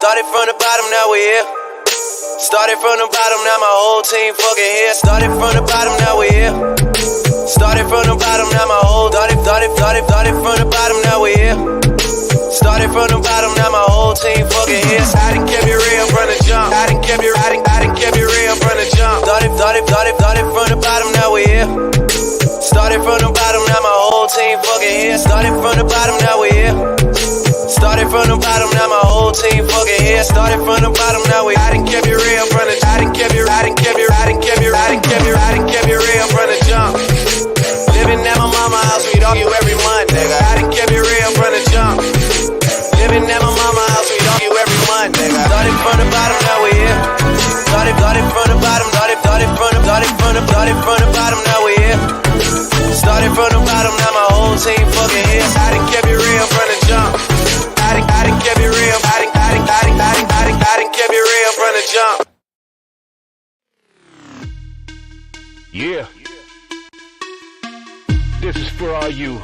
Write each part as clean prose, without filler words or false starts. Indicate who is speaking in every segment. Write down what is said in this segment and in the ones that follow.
Speaker 1: Started from the bottom, now we here. Started from the bottom, now my whole team fucking here. Started from the bottom, now we here. Started from the bottom, now my whole started from the bottom, now we here. Started from the bottom, now my whole team fucking here. I done kept it real from the jump. I done kept it real from the jump. Started from the bottom, now we here. Started from the bottom, now my whole team fucking here. Started from the bottom, now we here. Started from the bottom, now my whole team fucking here. Started from the bottom, now we. I done kept it real from the. I done kept it real from the jump. Living at my mama's house, we'd argue every month, nigga. I done kept it real from the jump. Living at my mama's house, we'd argue every month, nigga. Started from the bottom, now we here. Started from the bottom, started from the bottom, now we here. Started from the bottom, now my whole team fucking here. I done kept it real from the jump. I done kept it real. I done kept it real from the jump.
Speaker 2: Yeah. This is for all you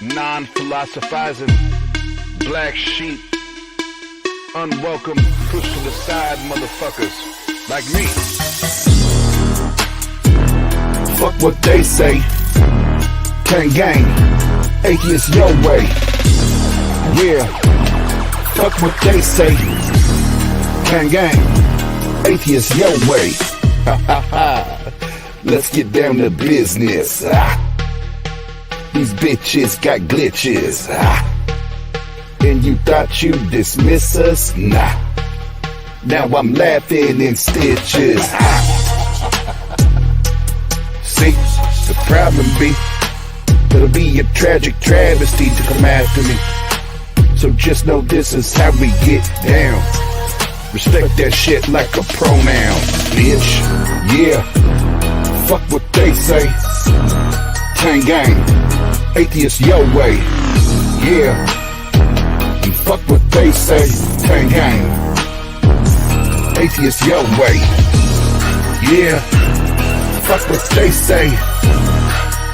Speaker 2: non-philosophizing black sheep, unwelcome, pushed to the side motherfuckers like me.
Speaker 3: Fuck what they say. Tang gang, Atheist Your Way. Yeah. Fuck what they say. Tang gang, Atheist Your Way. Ha ha ha. Let's get down to business. These bitches got glitches. And you thought you'd dismiss us? Nah. Now I'm laughing in stitches. See, the problem be, it'll be a tragic travesty to come after me. So just know this is how we get down. Respect that shit like a pronoun, bitch. Yeah. Fuck what they say. Tang gang, Atheist Your Way. Yeah. And fuck what they say. Tang gang, Atheist Your Way. Yeah. Fuck what they say.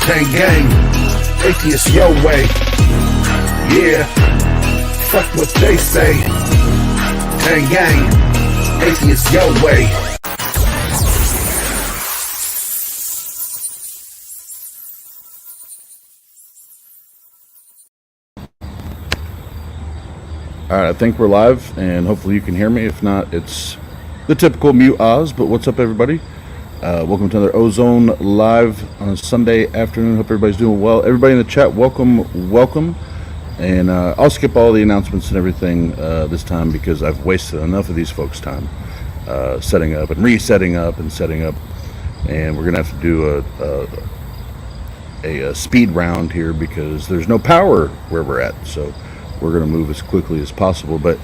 Speaker 3: Tang gang, Atheist Your Way. Yeah. Fuck what they say. Tang gang, Atheist Your Way.
Speaker 4: Alright, I think we're live, and hopefully you can hear me. If not, it's the typical mute Oz, but what's up, everybody? Welcome to another OZone live on a Sunday afternoon. Hope everybody's doing well. Everybody in the chat, welcome. And I'll skip all the announcements and everything this time because I've wasted enough of these folks' time setting up and resetting up and setting up. And we're going to have to do a speed round here because there's no power where we're at. So we're going to move as quickly as possible. But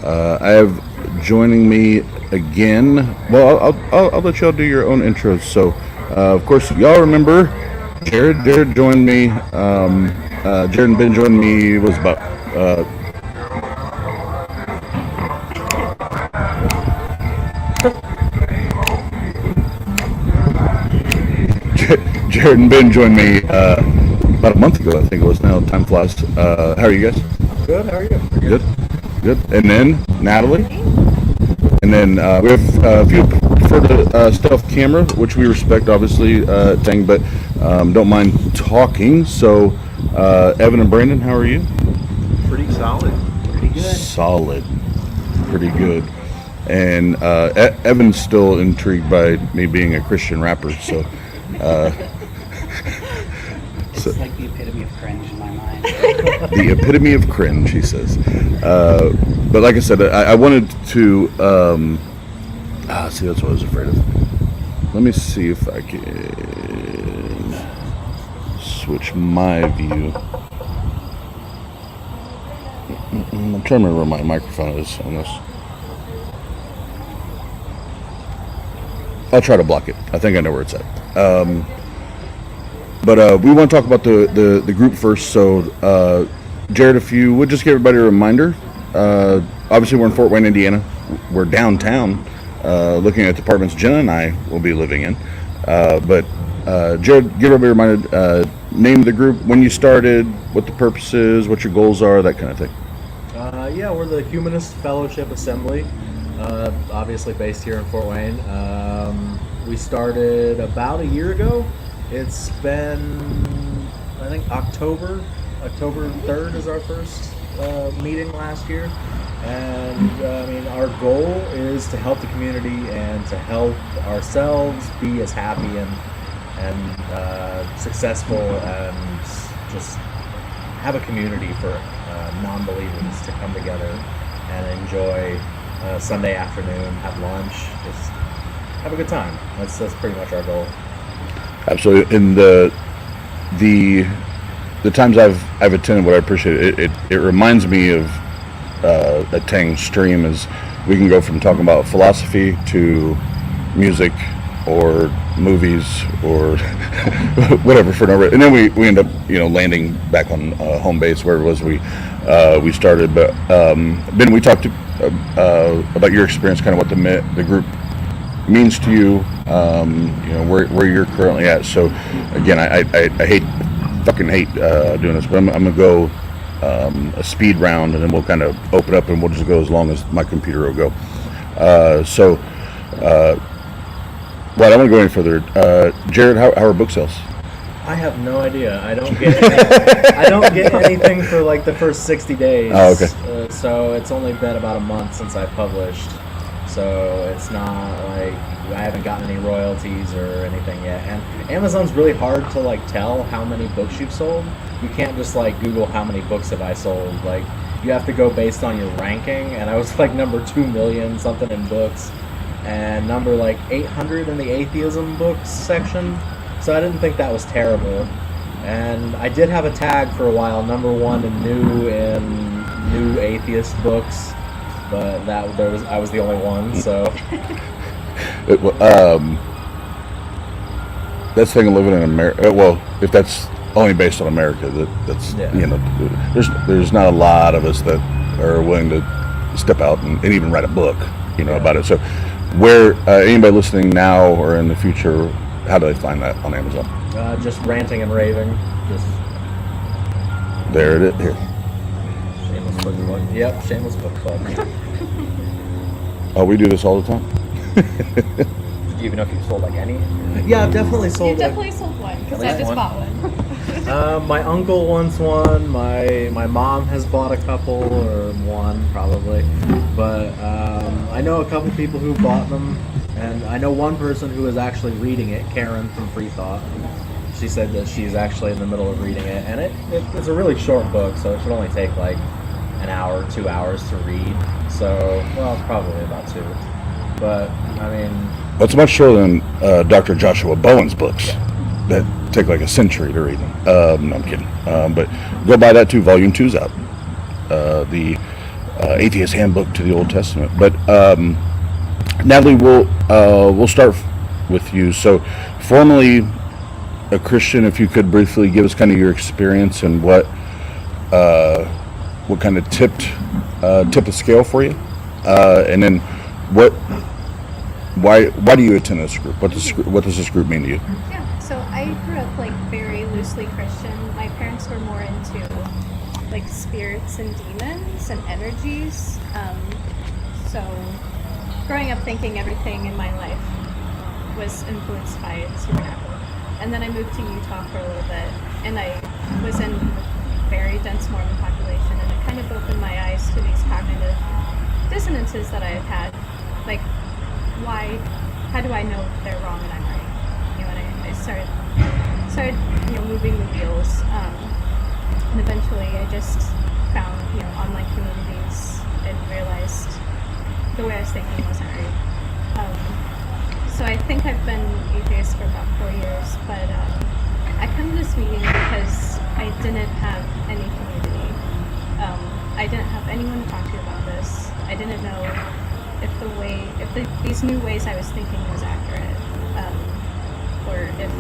Speaker 4: I have joining me again. Well, I'll let y'all do your own intros. So, of course, y'all remember Jared joined me. Jared and Ben joined me. Was about Jared and Ben joined me about a month ago. I think it was. Now time flies. How are you guys?
Speaker 5: Good, how are you?
Speaker 4: Good. And then Natalie. And then we have a few prefer the stealth camera, which we respect, obviously, Tang, but don't mind talking. So, Evan and Brandon, how are you?
Speaker 5: Pretty solid. Pretty good.
Speaker 4: Solid. Pretty good. And Evan's still intrigued by me being a Christian rapper, so...
Speaker 6: It's like the epitome of cringe in my mind.
Speaker 4: The epitome of cringe, he says. But like I said, I wanted to... see, that's what I was afraid of. Let me see if I can switch my view. I'm trying to remember where my microphone is on this. I'll try to block it. I think I know where it's at. But we want to talk about the group first. So, Jared, if you would just give everybody a reminder. Obviously, we're in Fort Wayne, Indiana. We're downtown, looking at the apartments Jena and I will be living in. But Jared, give everybody a reminder. Name of the group, when you started, what the purpose is, what your goals are, that kind of thing.
Speaker 5: Yeah, we're the Humanist Fellowship Assembly, obviously based here in Fort Wayne. We started about a year ago. It's been, I think, October 3rd is our first meeting last year. And I mean, our goal is to help the community and to help ourselves be as happy and successful and just have a community for non-believers to come together and enjoy Sunday afternoon, have lunch, just have a good time. That's pretty much our goal.
Speaker 4: Absolutely. In the times I've attended, what I appreciate it reminds me of a TANG stream. Is we can go from talking about philosophy to music or movies or whatever for no reason, and then we end up landing back on home base where it was we started. But Ben, we talked about your experience, kind of what the group means to you, where you're currently at. So again, I fucking hate doing this, but I'm gonna go a speed round, and then we'll kind of open up and we'll just go as long as my computer will go. Well, I don't want to go any further. Jared, how are book sales?
Speaker 5: I have no idea. I don't get anything for like the first 60 days.
Speaker 4: Oh, okay.
Speaker 5: So it's only been about a month since I published. So it's not like I haven't gotten any royalties or anything yet. And Amazon's really hard to like tell how many books you've sold. You can't just like Google how many books have I sold. Like you have to go based on your ranking. And I was like number 2 million something in books, and number like 800 in the atheism books section. So I didn't think that was terrible. And I did have a tag for a while, number 1 in new atheist books, but I was the only one. So
Speaker 4: that's the thing of living in America. Well, if that's only based on America, that's there's not a lot of us that are willing to step out and even write a book, about it. So where anybody listening now or in the future, how do they find that on Amazon?
Speaker 5: Just ranting and raving. Just
Speaker 4: there it is. Here.
Speaker 5: Shameless book plug. Yep, shameless book plug.
Speaker 4: Oh, we do this all the time.
Speaker 5: Do you even know if you've sold like any? Yeah, I've definitely sold.
Speaker 7: You definitely sold one because I just bought one.
Speaker 5: My uncle wants one. My mom has bought a couple, or one probably. But I know a couple people who bought them, and I know one person who is actually reading it, Karen from Free Thought. She said that she's actually in the middle of reading it, and it's a really short book, so it should only take like an hour, 2 hours to read. So, well, probably about 2. But I mean,
Speaker 4: that's much shorter than Dr. Joshua Bowen's books that take like a century to read them. No, I'm kidding. But go buy that too. Volume 2's out. The Atheist Handbook to the Old Testament. But Natalie, we'll start with you. So, formerly a Christian, if you could briefly give us kind of your experience and what kind of tipped the scale for you, and then why do you attend this group? What does this group mean to you?
Speaker 7: Yeah, so I grew up like very loosely Christian. My parents were more into like spirits and demons and energies. So growing up thinking everything in my life was influenced by supernatural. And then I moved to Utah for a little bit, and I was in a very dense Mormon population, and it kind of opened my eyes to these cognitive dissonances that I had had. Like, how do I know they're wrong and I'm right? And I started moving the wheels, and eventually I just found, online communities and realized the way I was thinking wasn't right. So I think I've been atheist for about 4 years, but I come to this meeting because I didn't have any community. I didn't have anyone to talk to about this. I didn't know if these new ways I was thinking was accurate, or if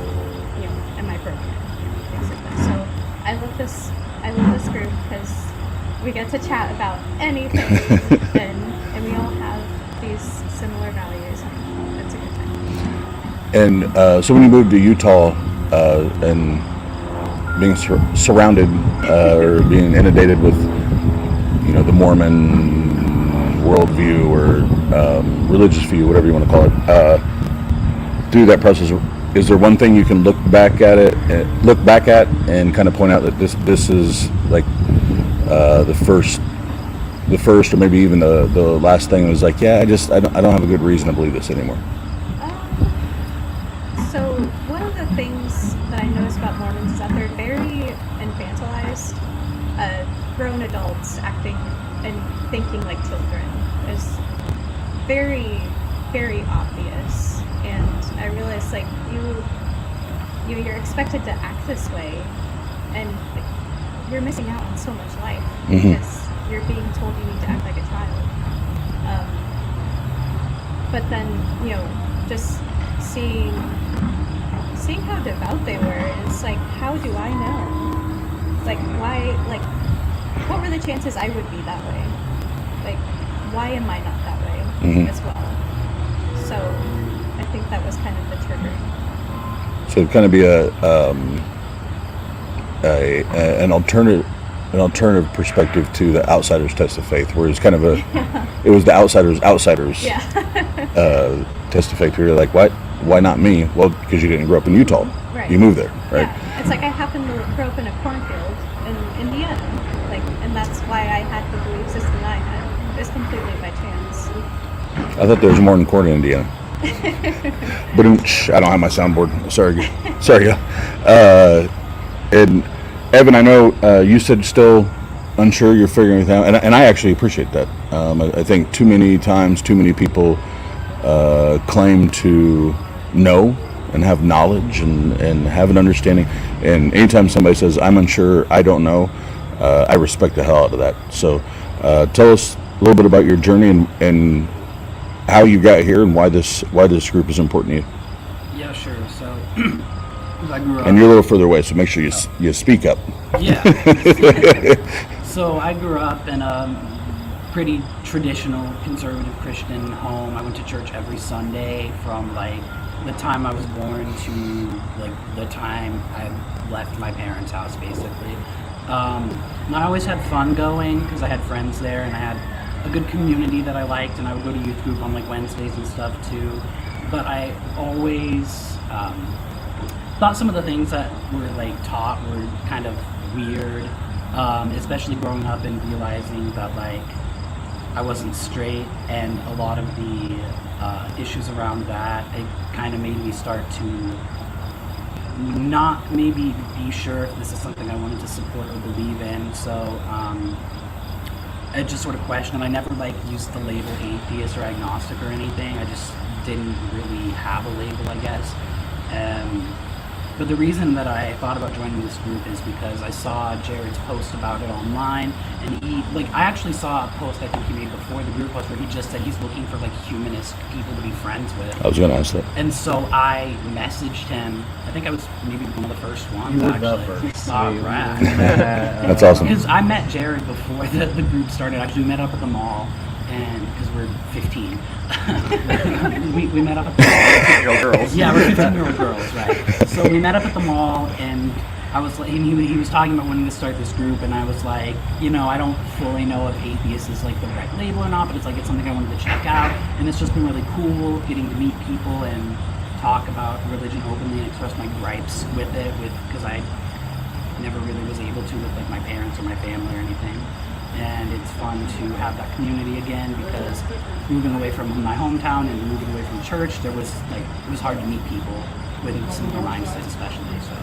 Speaker 7: am I broken? Things like that. So I love this group because we get to chat about anything, and we all have these similar values, and it's a good time.
Speaker 4: And so when you moved to Utah and being surrounded or being inundated with the Mormon worldview or religious view, whatever you want to call it, through that process, is there one thing you can look back at and kind of point out that this is like the first, or maybe even the last thing was like, yeah, I don't have a good reason to believe this anymore?
Speaker 7: So one of the things that I notice about Mormons is that they're very infantilized. Grown adults acting and thinking like children is very, very obvious. And I realized, like, you're expected to act this way, and you're missing out on so much life because you're being told you need to act like a child. But then, just seeing how devout they were, it's like, how do I know? Like, why? Like, what were the chances I would be that way? Like, why am I not that way as well? So I think that was kind of the trigger.
Speaker 4: So it'd kind of be an alternative perspective to the outsider's test of faith, where it's kind of it was the outsiders test of faith, where you're like, why not me? Well, because you didn't grow up in Utah.
Speaker 7: Right.
Speaker 4: You moved there, right?
Speaker 7: Yeah. It's like I happened to grow up in a cornfield in Indiana, and that's why I had the belief system I had. It was completely by chance.
Speaker 4: I thought there was more than corn in Indiana. But I don't have my soundboard. Sorry. And Evan, I know you said still unsure, you're figuring it out, and I actually appreciate that. I think too many times, too many people claim to know and have knowledge and have an understanding. And anytime somebody says, I'm unsure, I don't know, I respect the hell out of that. So tell us a little bit about your journey and how you got here and why this group is important to you.
Speaker 6: Yeah, sure. So I grew up.
Speaker 4: And you're a little further away, so make sure you speak up.
Speaker 6: Yeah. So I grew up in a pretty traditional conservative Christian home. I went to church every Sunday from like the time I was born to like the time I left my parents' house, basically. And I always had fun going because I had friends there and I had a good community that I liked, and I would go to youth group on like Wednesdays and stuff too. But I always thought some of the things that were like taught were kind of weird, especially growing up and realizing that like I wasn't straight, and a lot of the issues around that, it kind of made me start to not maybe be sure if this is something I wanted to support or believe in. So I just sort of questioned. I never like used the label atheist or agnostic or anything. I just didn't really have a label, I guess. But the reason that I thought about joining this group is because I saw Jared's post about it online, and I actually saw a post I think he made before the group post where he just said he's looking for like humanist people to be friends with.
Speaker 4: I was going to ask that.
Speaker 6: And so I messaged him. I think I was maybe one of the first ones.
Speaker 5: You were
Speaker 6: actually.
Speaker 5: the first.
Speaker 6: All right.
Speaker 4: That's awesome.
Speaker 6: Because I met Jared before the group started. Actually, we met up at the mall, and because we're 15, we met up at the mall.
Speaker 5: 15-year-old girls.
Speaker 6: Yeah, we're 15-year-old girls, right? So we met up at the mall, and I was like, and he was talking about wanting to start this group, and I was like, I don't fully know if atheist is like the right label or not, but it's something I wanted to check out, and it's just been really cool getting to meet people and talk about religion openly and express my gripes with it, because I never really was able to with like my parents or my family or anything. And it's fun to have that community again, because moving away from my hometown and moving away from church, it was hard to meet people with similar mindsets, especially. So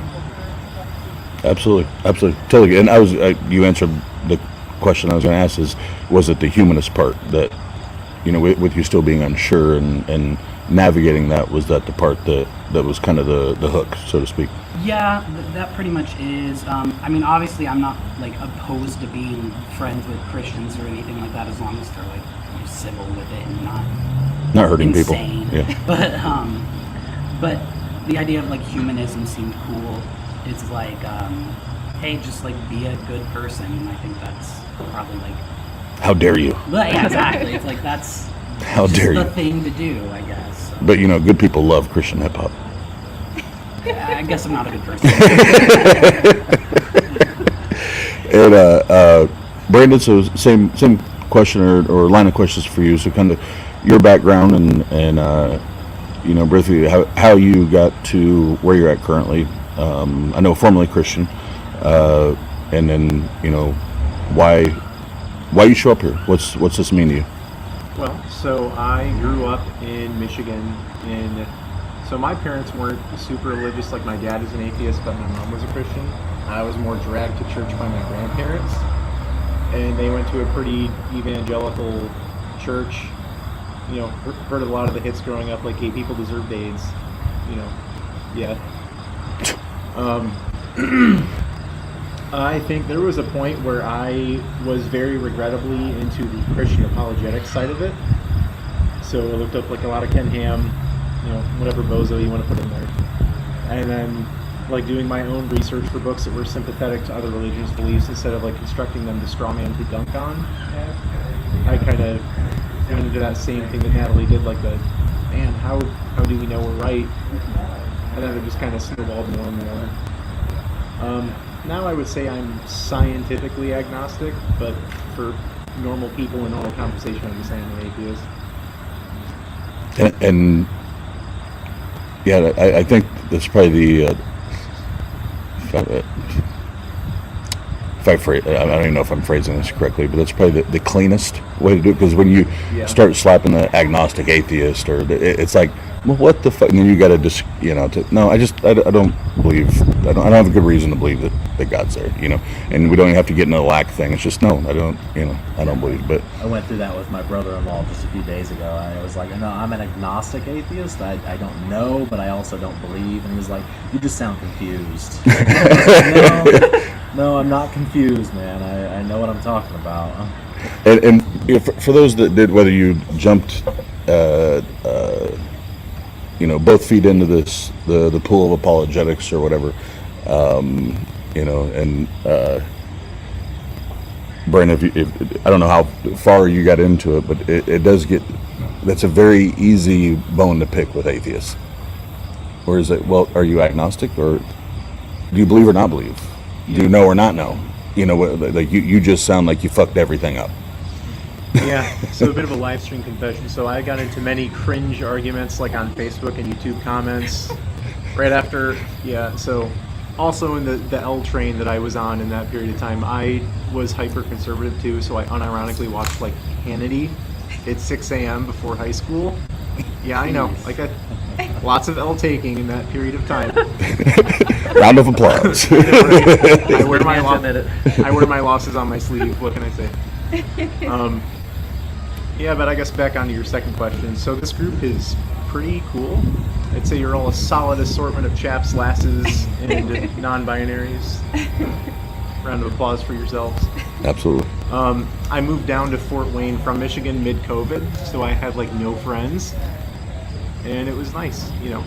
Speaker 4: Absolutely, totally. And you answered the question I was going to ask: was it the humanist part that, with you still being unsure and navigating that, was that the part that was kind of the hook, so to speak?
Speaker 6: Yeah, that pretty much is. I mean, obviously, I'm not like opposed to being friends with Christians or anything like that, as long as they're like civil with it and not
Speaker 4: hurting
Speaker 6: insane.
Speaker 4: people. Yeah.
Speaker 6: But the idea of like humanism seemed cool. It's like, hey, just like be a good person. And I think that's probably like.
Speaker 4: How dare you?
Speaker 6: But yeah, exactly. It's like that's.
Speaker 4: How dare you?
Speaker 6: The thing to do, I guess. So.
Speaker 4: But good people love Christian hip hop.
Speaker 6: I guess I'm not a good person.
Speaker 4: And Brandon, so same question or line of questions for you. So kind of your background and you know, briefly how you got to where you're at currently. I know formerly Christian, and then you know why you show up here. What's this mean to you?
Speaker 8: Well, so I grew up in Michigan, so my parents weren't super religious. Like my dad is an atheist, but my mom was a Christian. I was more dragged to church by my grandparents, and they went to a pretty evangelical church. You know, heard a lot of the hits growing up, like gay people deserved AIDS. You know, yeah. I think there was a point where I was very regrettably into the Christian apologetics side of it. So I looked up like a lot of Ken Ham, you know, whatever bozo you want to put in there. And then like doing my own research for books that were sympathetic to other religious beliefs instead of like constructing them to straw man to dunk on. I kind of went into that same thing that Natalie did, like the, man, how do we know we're right? And then it just kind of snowballed more and more. Now I would say I'm scientifically agnostic, but for normal people in normal conversation, I'd be saying I'm an atheist.
Speaker 4: And yeah, I think that's probably the I don't even know if I'm phrasing this correctly, but that's probably the cleanest way to do it, because when you start slapping the agnostic atheist, or it's like, well, what the fuck, and then you got to just, you know, no, I don't believe, I don't have a good reason to believe that God's there, you know, and we don't even have to get into the lack thing. It's just, no, I don't believe. But
Speaker 5: I went through that with my brother-in-law just a few days ago. I was like, no, I'm an agnostic atheist. I don't know, but I also don't believe. And he was like, you just sound confused. No, I'm not confused, man. I know what I'm talking about.
Speaker 4: And you know, for those that did, whether you jumped, you know, both feet into this the pool of apologetics or whatever, you know, and Brandon, if I don't know how far you got into it, but it does get, that's a very easy bone to pick with atheists. Or is it, well, are you agnostic, or do you believe or not believe? Do you know or not know? You know, like you just sound like you fucked everything up.
Speaker 8: Yeah, so a bit of a live stream confession. So I got into many cringe arguments, like on Facebook and YouTube comments, right after, so also in the L train that I was on in that period of time, I was hyper-conservative too, so I unironically watched, like, Hannity at 6 a.m. before high school. Yeah, I know, like, lots of L taking in that period of time.
Speaker 4: Round of applause.
Speaker 8: I wear my losses on my sleeve, what can I say? Yeah, but I guess back onto your second question. So this group is pretty cool. I'd say you're all a solid assortment of chaps, lasses, and non-binaries. Round of applause for yourselves.
Speaker 4: Absolutely.
Speaker 8: I moved down to Fort Wayne from Michigan mid-COVID, so I had like no friends. And it was nice, you know,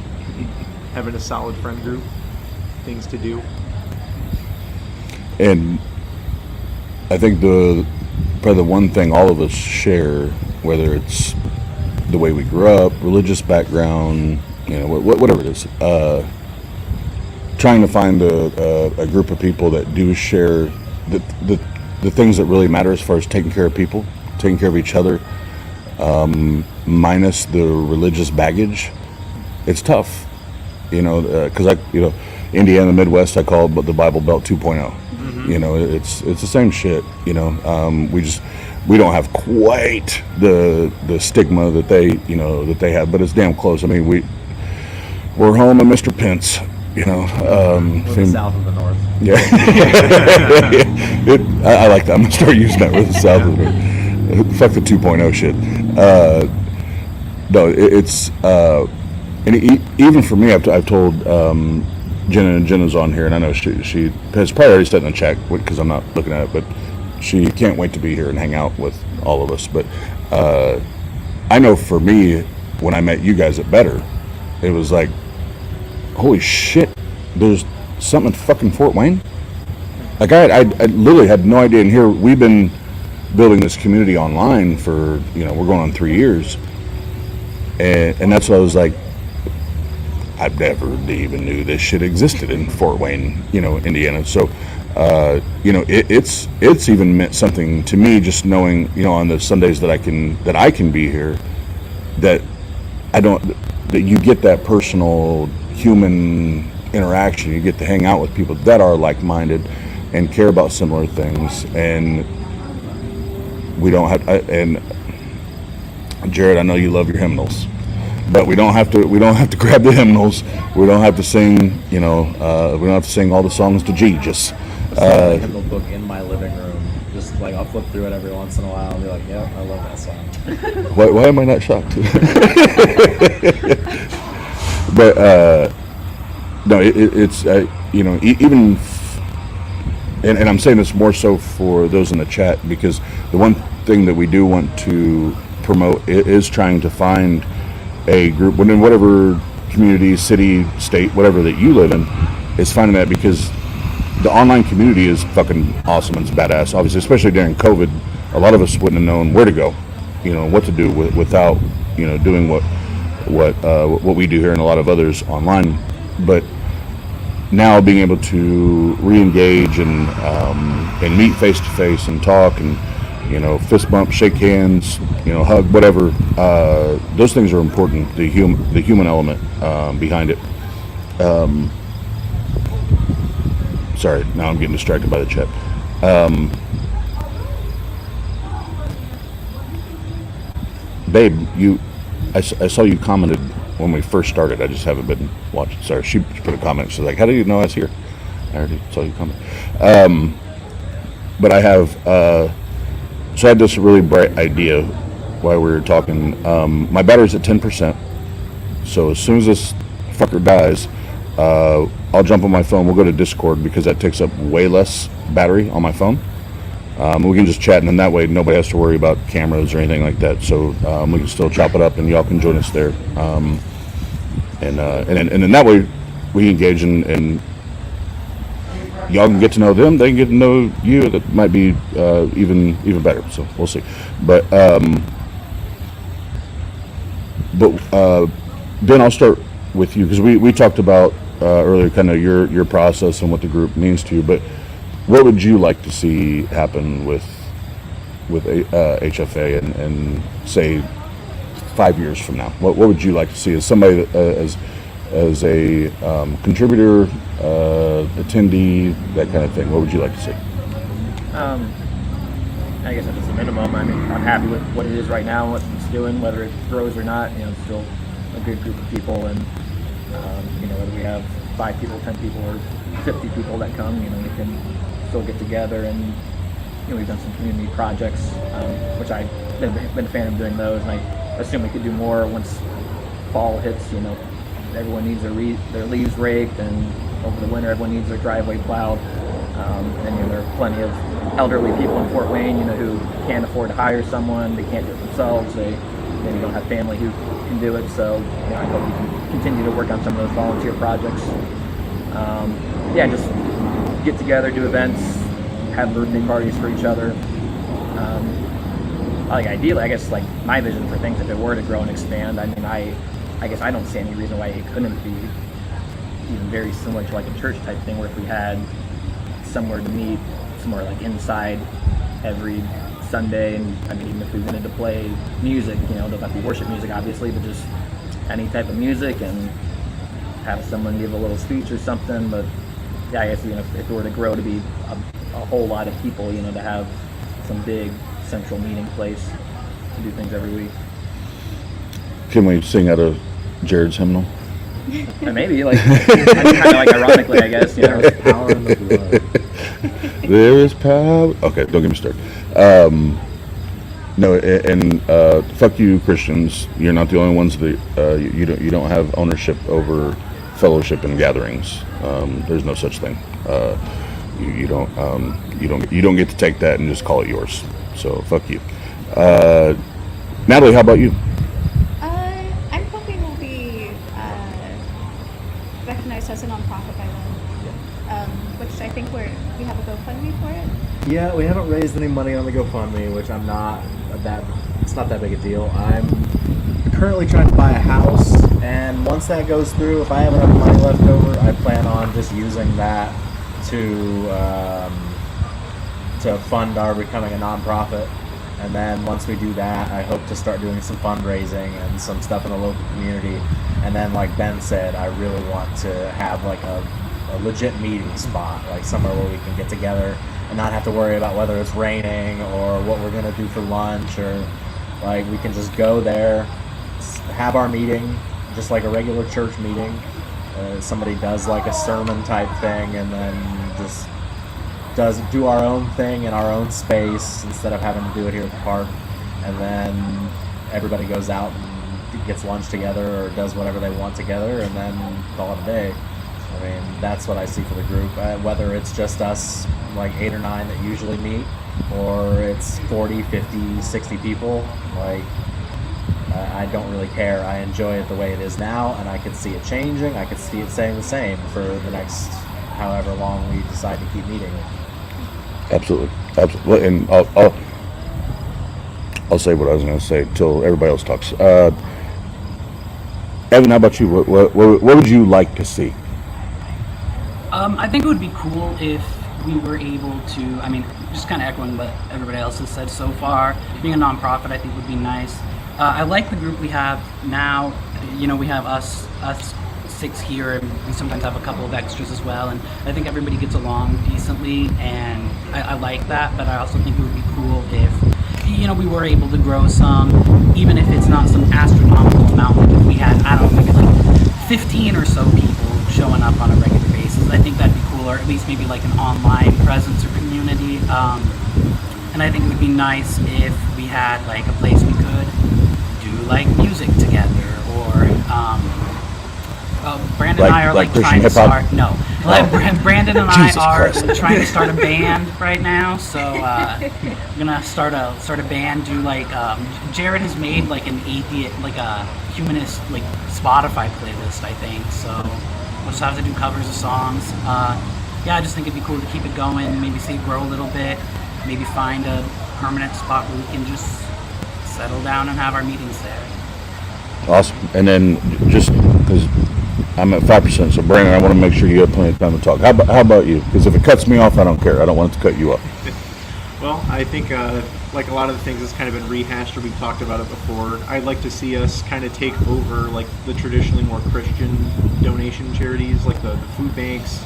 Speaker 8: having a solid friend group, things to do.
Speaker 4: And I think probably the one thing all of us share, whether it's the way we grew up, religious background, you know, whatever it is, trying to find a group of people that do share the things that really matter as far as taking care of people, taking care of each other, minus the religious baggage. It's tough, you know, because Indiana, Midwest, I call it the Bible Belt 2.0. You know, it's the same shit. You know, we don't have quite the stigma that they have, but it's damn close. I mean, we're home of Mr. Pence. You know,
Speaker 5: we're the south of the north.
Speaker 4: Yeah, I like that. I'm gonna start using that. We're the south of the north. Fuck the 2.0 shit. No, it's and even for me, I've told. Jena, and Jena's on here, and I know she has probably already said in the chat because I'm not looking at it, but she can't wait to be here and hang out with all of us. But I know for me, when I met you guys at Better, it was like, holy shit, there's something in fucking Fort Wayne? Like, I literally had no idea. And here, we've been building this community online for, you know, we're going on 3 years. And that's what I was like, I've never even knew this shit existed in Fort Wayne, Indiana. So, it's even meant something to me just knowing, on the Sundays that I can be here, that you get that personal human interaction. You get to hang out with people that are like-minded and care about similar things, and we don't have. And Jared, I know you love your hymnals, but we don't have to grab the hymnals. We don't have to sing. We don't have to sing all the songs to Jesus.
Speaker 5: A hymnal book in my living room. Just like I'll flip through it every once in a while and be like, "Yeah, I love that song."
Speaker 4: Why am I not shocked? But no, it's even. And I'm saying this more so for those in the chat, because the one thing that we do want to promote is trying to find a group within whatever community, city, state, whatever that you live in, is finding that, because the online community is fucking awesome and it's badass. Obviously, especially during COVID, a lot of us wouldn't have known where to go, what to do without, doing what we do here and a lot of others online. But now being able to re-engage and meet face to face and talk and fist bump, shake hands, hug, whatever. Those things are important. The human element behind it. Sorry, now I'm getting distracted by the chat. Babe, I saw you commented when we first started. I just haven't been watching. Sorry, she put a comment. She's like, "How do you know I was here?" I already saw you comment. But I have. So I had this really bright idea while we were talking. My battery's at 10%. So as soon as this fucker dies, I'll jump on my phone. We'll go to Discord, because that takes up way less battery on my phone. We can just chat, and then that way nobody has to worry about cameras or anything like that. So we can still chop it up, and y'all can join us there. And then that way we engage, and y'all can get to know them. They can get to know you. That might be even better. So we'll see. But Ben, I'll start with you, because we talked about earlier kind of your process and what the group means to you. But what would you like to see happen with HFA and say 5 years from now? What would you like to see as somebody as a contributor, attendee, that kind of thing? What would you like to see?
Speaker 9: I guess it's a minimum. I mean, I'm happy with what it is right now, what it's doing, whether it grows or not. It's still a good group of people, and whether we have 5 people, 10 people, or 50 people that come, we can still get together, and we've done some community projects, which I've been a fan of doing those, and I assume we could do more once fall hits. Everyone needs their leaves raked, and over the winter everyone needs their driveway plowed. And there are plenty of elderly people in Fort Wayne, who can't afford to hire someone. They can't do it themselves. They maybe don't have family who can do it. So I hope we can continue to work on some of those volunteer projects. Just get together, do events, have birthday parties for each other. Ideally, I guess my vision for things, if it were to grow and expand, I guess I don't see any reason why it couldn't be even very similar to a church type thing, where if we had somewhere to meet, somewhere inside every Sunday, and even if we wanted to play music, it doesn't have to be worship music obviously, but just any type of music, and have someone give a little speech or something. But I guess if it were to grow to be a whole lot of people, to have some big central meeting place to do things every week.
Speaker 4: Can we sing out of Jared's hymnal?
Speaker 9: And maybe kind of ironically, I guess.
Speaker 5: There's power in the blood.
Speaker 4: There is power. Okay, don't get me started. No, and fuck you, Christians. You're not the only ones that you don't have ownership over fellowship and gatherings. There's no such thing. You don't get to take that and just call it yours. So fuck you. Natalie, how about you?
Speaker 7: I'm hoping we'll be recognized as a nonprofit by then, which I think we have a GoFundMe for it.
Speaker 5: Yeah, we haven't raised any money on the GoFundMe, which it's not that big a deal. currently trying to buy a house, and once that goes through, if I have enough money left over, I plan on just using that to fund our becoming a nonprofit. And then once we do that, I hope to start doing some fundraising and some stuff in the local community. And then, like Ben said, I really want to have like a legit meeting spot, like somewhere where we can get together and not have to worry about whether it's raining or what we're gonna do for lunch, or like we can just go there, have our meeting, just like a regular church meeting. Somebody does like a sermon type thing, and then just do our own thing in our own space instead of having to do it here at the park. And then everybody goes out and gets lunch together or does whatever they want together, and then call it a day. I mean, that's what I see for the group. Whether it's just us, like 8 or 9 that usually meet, or it's 40, 50, 60 people, like, I don't really care. I enjoy it the way it is now, and I could see it changing. I could see it staying the same for the next however long we decide to keep meeting.
Speaker 4: Absolutely. And I'll say what I was going to say till everybody else talks. Evan, how about you? What would you like to see?
Speaker 6: I think it would be cool if we were able to, I mean, just kind of echoing what everybody else has said so far, being a nonprofit I think would be nice. I like the group we have now. You know, we have us 6 here, and we sometimes have a couple of extras as well, and I think everybody gets along decently, and I like that. But I also think it would be cool if, you know, we were able to grow some, even if it's not some astronomical amount. Like if we had, I don't know, maybe like 15 or so people showing up on a regular basis, I think that'd be cool, or at least maybe like an online presence or community. And I think it would be nice if we had like a place we could do like music together, or Brandon and I are like trying to start. No, Brandon and I are trying to start a band right now. So we're gonna start a band. Do like Jared has made like an atheist, like a humanist, like Spotify playlist, I think. So we'll just have to do covers of songs. Yeah, I just think it'd be cool to keep it going. Maybe see it grow a little bit. Maybe find a permanent spot where we can just settle down and have our meetings there.
Speaker 4: Awesome. And then just because I'm at 5%, so Brandon, I want to make sure you have plenty of time to talk. How about you? Because if it cuts me off, I don't care. I don't want it to cut you off.
Speaker 8: Well, I think like a lot of the things that's kind of been rehashed, or we've talked about it before. I'd like to see us kind of take over like the traditionally more Christian donation charities, like the food banks.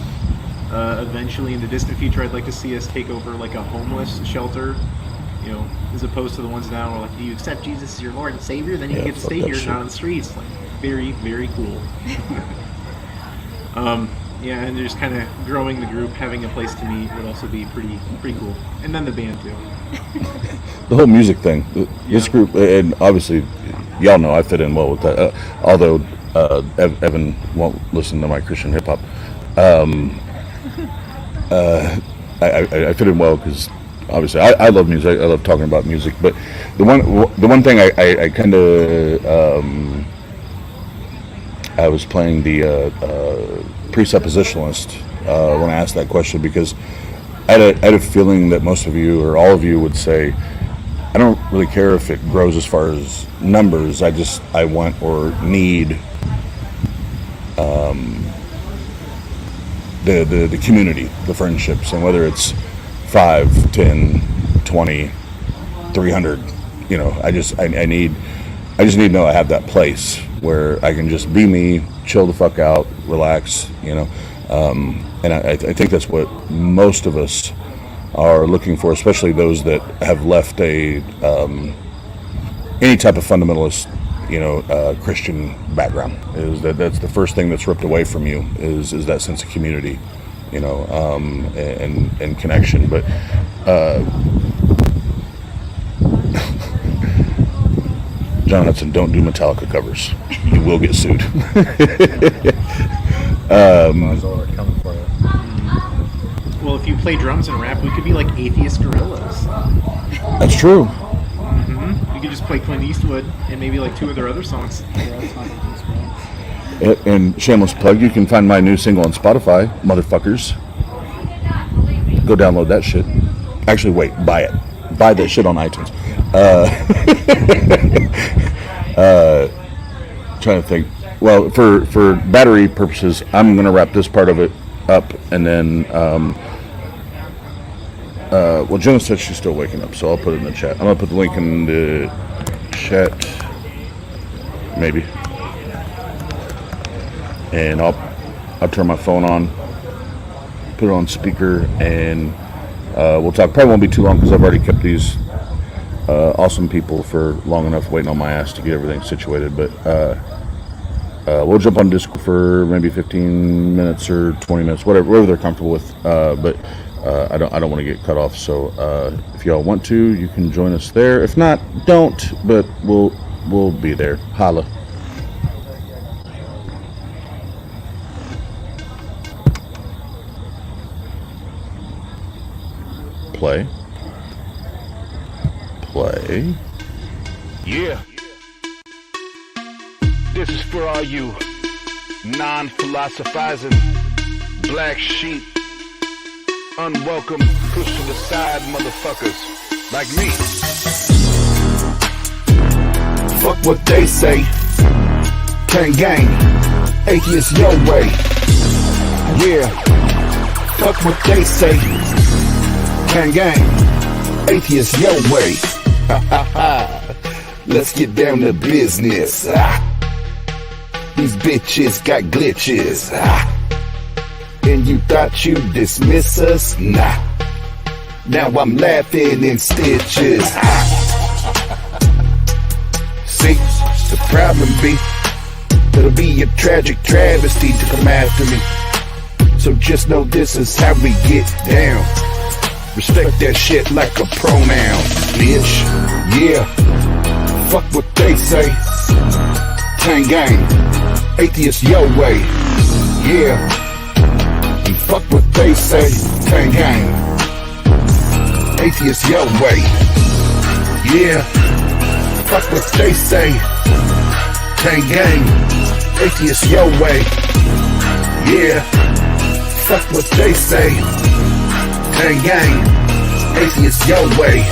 Speaker 8: Eventually, in the distant future, I'd like to see us take over like a homeless shelter. You know, as opposed to the ones now where like, do you accept Jesus as your Lord and Savior? Then you get to stay here, not on the streets. Like, very, very cool. Yeah, and just kind of growing the group, having a place to meet would also be pretty cool. And then the band too.
Speaker 4: The whole music thing. This group, and obviously, y'all know I fit in well with that. Although Evan won't listen to my Christian hip hop. I fit in well because obviously I love music. I love talking about music. But the one thing I kind of I was playing the presuppositionalist when I asked that question, because I had a feeling that most of you or all of you would say, I don't really care if it grows as far as numbers. I want or need the community, the friendships, and whether it's 5, 10, 20, 300, you know, I just need to know I have that place where I can just be me, chill the fuck out, relax, you know, and I think that's what most of us are looking for, especially those that have left any type of fundamentalist, you know, Christian background. Is that's the first thing that's ripped away from you is that sense of community, you know, and connection. But John Hudson, don't do Metallica covers. You will get sued.
Speaker 5: Coming for you.
Speaker 8: Well, if you play drums and rap, we could be like atheist gorillas.
Speaker 4: That's true.
Speaker 8: You could just play Clint Eastwood and maybe like 2 of their other songs.
Speaker 4: And shameless plug, you can find my new single on Spotify, motherfuckers. Go download that shit. Actually, wait, buy it. Buy that shit on iTunes. Trying to think. Well, for battery purposes, I'm going to wrap this part of it up, and then, well, Jena said she's still waking up, so I'll put it in the chat. I'm going to put the link in the chat, maybe. And I'll turn my phone on, put it on speaker, and we'll talk. Probably won't be too long because I've already kept these awesome people for long enough waiting on my ass to get everything situated. But we'll jump on Discord for maybe 15 minutes or 20 minutes, whatever they're comfortable with. But I don't want to get cut off. So if y'all want to, you can join us there. If not, don't. But we'll be there. Holla. Play.
Speaker 2: Yeah. This is for all you non-philosophizing black sheep, unwelcome, pushed to the side motherfuckers like me.
Speaker 3: Fuck what they say. Tang gang. Atheist Your Way. Yeah. Fuck what they say. Tang gang. Atheist Your Way. Let's get down to business. These bitches got glitches. And you thought you'd dismiss us? Nah. Now I'm laughing in stitches. See, the problem be, it'll be a tragic travesty to come after me. So just know this is how we get down. Respect that shit like a pronoun, bitch. Yeah. Fuck what they say. Tang gang. Atheist Your Way. Yeah. And fuck what they say. Tang gang. Atheist Your Way. Yeah. Fuck what they say. Tang gang. Atheist Your Way. Yeah. Fuck what they say. Tang gang, atheist your way.